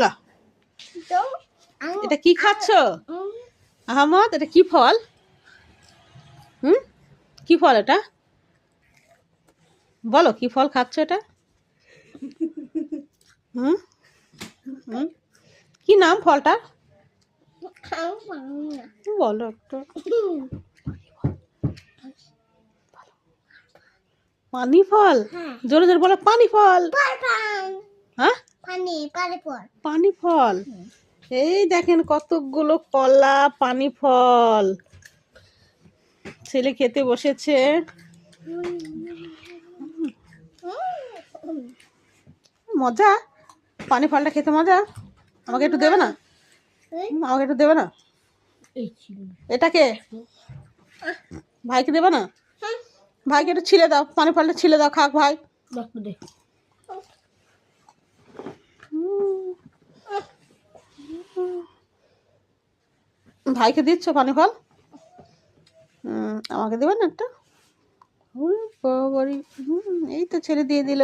লা, এটা কি খাচ্ছ আহমদ? এটা কি ফল? কি ফল এটা? বলো কি ফল খাচ্ছ এটা? হুম হুম কি নাম ফলটা? বলো একটু। পানি ফল? জোরে জোরে বলো, পানি ফল। হ্যাঁ, পানি ফল। এই দেখেন কতগুলো কলা, পানি ফল। ছেলে খেতে বসেছে। মজা, পানি ফলটা খেতে মজা। আমাকে একটু দেবে না? আমাকে একটু দেবে না? এটাকে ভাইকে দেবে না? ভাইকে একটু ছিলে দাও, পানি ফলটা ছিলে দাও, খাক ভাই। ভাইকে দিচ্ছ পানি ফল? আমাকে দেবে না একটা? বাবারে, এই তো ছেড়ে দিয়ে দিল।